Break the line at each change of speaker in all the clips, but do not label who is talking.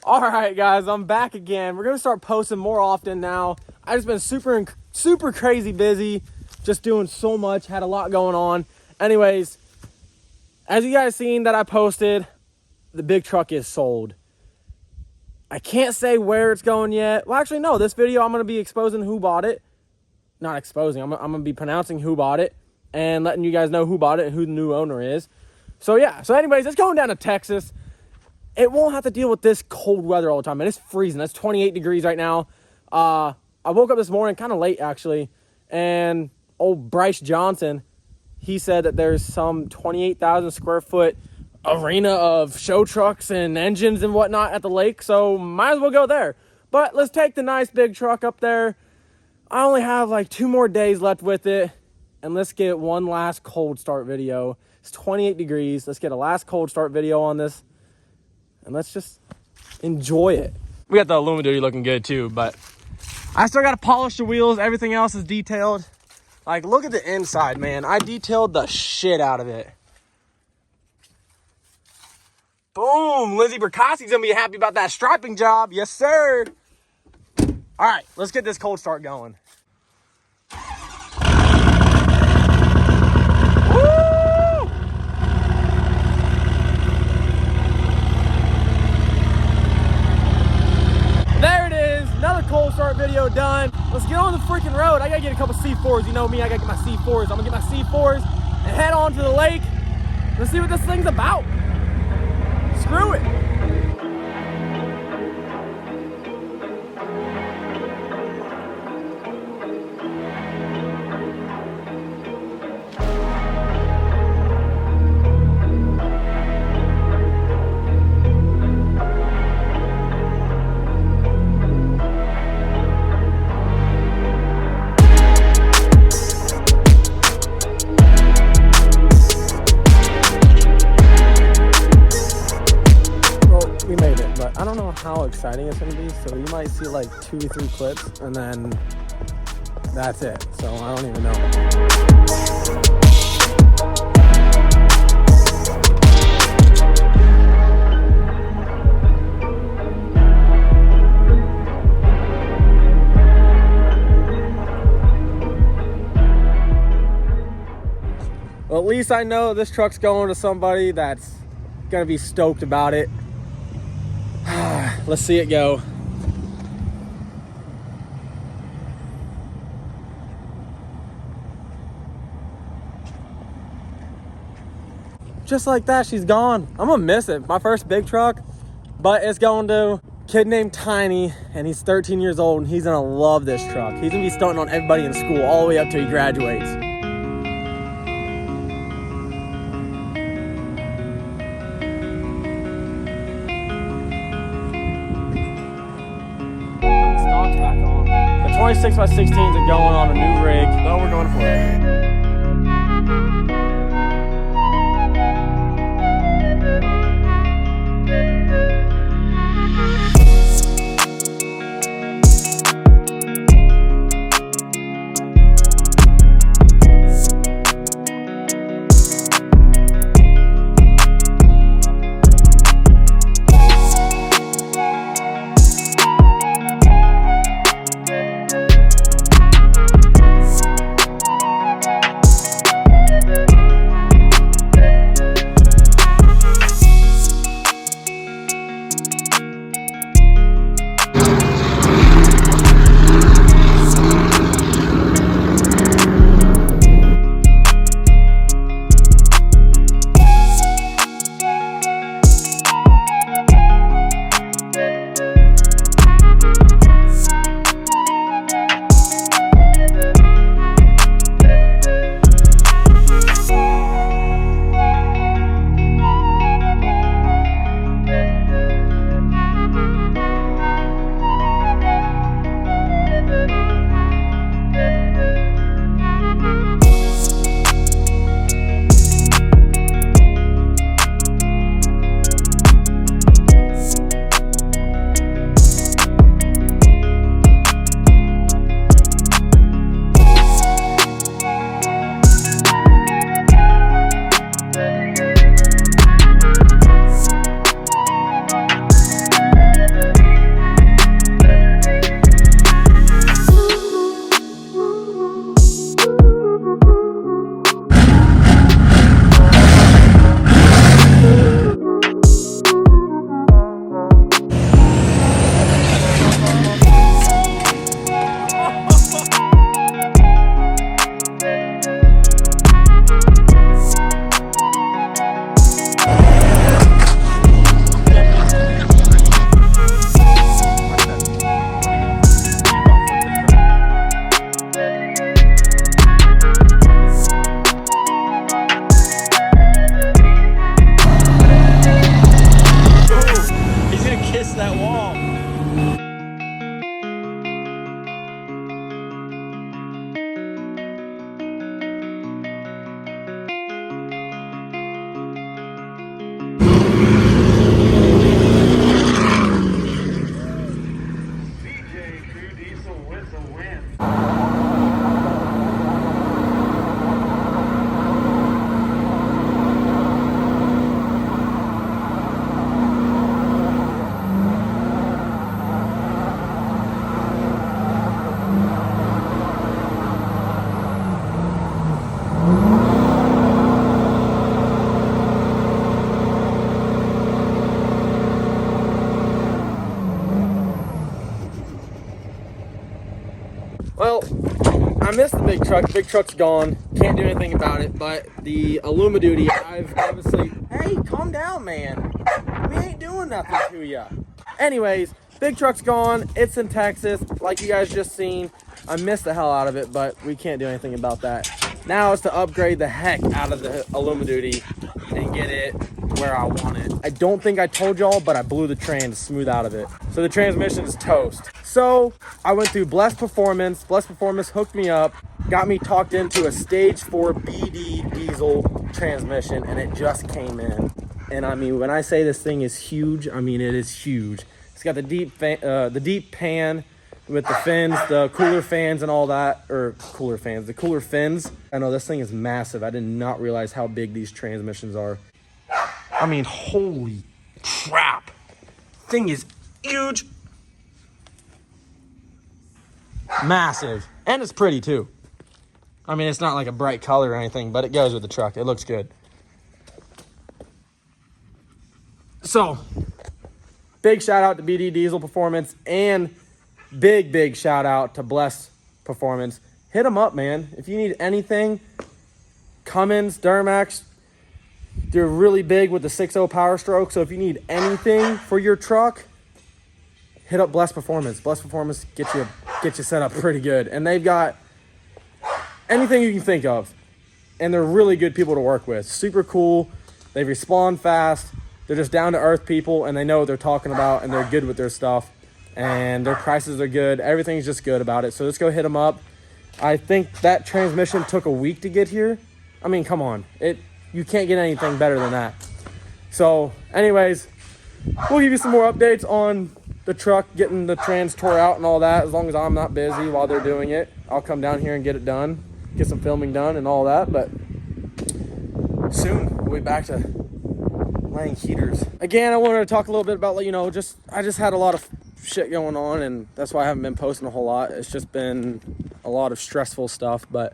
All right, guys, I'm back again. We're gonna start posting more often now. I've just been super crazy busy, just doing so much, had a lot going on. Anyways, as you guys seen that I posted, the big truck is sold. I can't say where it's going yet. Well, actually, no, this video I'm gonna be exposing who bought it. Not exposing, I'm gonna be pronouncing who bought it and letting you guys know who bought it and who the new owner is. So yeah, so anyways, it's going down to Texas. It won't have to deal with this cold weather all the time, and it's freezing. That's 28 degrees right now. I woke up this morning kind of late, actually, and old Bryce Johnson, he said that there's some 28,000 square foot arena of show trucks and engines and whatnot at the lake, so might as well go there. But let's take the nice big truck up there. I only have like 2 more days left with it, and let's get one last cold start video. It's 28 degrees. Let's get a last cold start video on this. And let's just enjoy it. We got the Aluminum Duty looking good too, but I still got to polish the wheels. Everything else is detailed. Like, look at the inside, man. I detailed the shit out of it. Boom. Lindsay Bercassi's going to be happy about that striping job. Yes, sir. All right, let's get this cold start going. Cold start video done. Let's get on the freaking road. I gotta get a couple C4s. You know me, I gotta get my C4s. I'm gonna get my C4s and head on to the lake. Let's see what this thing's about. Screw it. I don't know how exciting it's gonna be, so you might see like 2 or 3 clips and then that's it. So I don't even know. Well, at least I know this truck's going to somebody that's gonna be stoked about it. Let's see it go. Just like that, she's gone. I'm gonna miss it. My first big truck, but it's going to a kid named Tiny, and he's 13 years old, and he's gonna love this truck. He's gonna be stunting on everybody in school all the way up till he graduates. Back on. The 26x16s are going on a new rig, so we're going for it. that wall. Well, I missed the big truck. The big truck's gone. Can't do anything about it. But the Automotive, I've obviously... Hey, calm down, man. We ain't doing nothing to you. Anyways, big truck's gone. It's in Texas, like you guys just seen. I missed the hell out of it, but we can't do anything about that. Now it's to upgrade the heck out of the Automotive and get it where I want it. I don't think I told y'all, but I blew the trans smooth out of it. So the transmission is toast. So I went through Blessed Performance. Blessed Performance hooked me up, got me talked into a stage 4 BD diesel transmission, and it just came in. And I mean, when I say this thing is huge, I mean it is huge. It's got the deep pan with the fins, the cooler fans and all that, or cooler fans, the cooler fins. I know this thing is massive. I did not realize how big these transmissions are. I mean, holy crap. Thing is huge. Massive. And it's pretty too. I mean, it's not like a bright color or anything, but it goes with the truck. It looks good. So, big shout out to BD Diesel Performance and big shout out to Bless Performance. Hit them up, man. If you need anything, Cummins, Duramax, they're really big with the 6.0 Powerstroke. So if you need anything for your truck, hit up Bless Performance. Bless Performance get you set up pretty good. And they've got anything you can think of. And they're really good people to work with. Super cool. They respond fast. They're just down to earth people, and they know what they're talking about, and they're good with their stuff. And their prices are good. Everything's just good about it. So let's go hit them up. I think that transmission took a week to get here. I mean, come on. You can't get anything better than that. So anyways, we'll give you some more updates on the truck, getting the trans tore out and all that. As long as I'm not busy while they're doing it, I'll come down here and get it done, get some filming done and all that. But soon we'll be back to laying heaters. Again, I wanted to talk a little bit about, I just had a lot of shit going on, and that's why I haven't been posting a whole lot. It's just been a lot of stressful stuff, but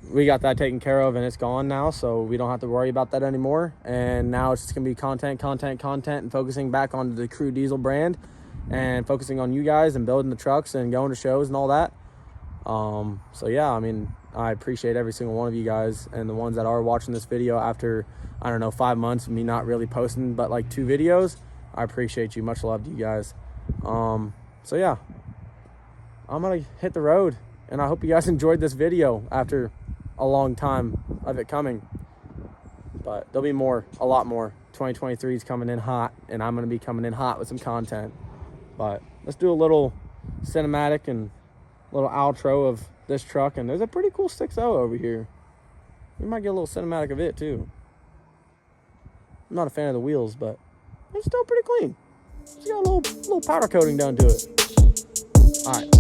we got that taken care of, and it's gone now, so we don't have to worry about that anymore. And now it's just gonna be content, and focusing back on the Crew Diesel brand and focusing on you guys and building the trucks and going to shows and all that. So yeah, I mean, I appreciate every single one of you guys, and the ones that are watching this video after, I don't know, 5 months of me not really posting but like 2 videos. I appreciate you. Much love to you guys. So yeah, I'm gonna hit the road, and I hope you guys enjoyed this video after a long time of it coming. But there'll be more, a lot more. 2023 is coming in hot, and I'm gonna be coming in hot with some content. But let's do a little cinematic and little outro of this truck. And there's a pretty cool 6.0 over here. We might get a little cinematic of it too. I'm not a fan of the wheels, but it's still pretty clean. It's got a little powder coating done to it. All right.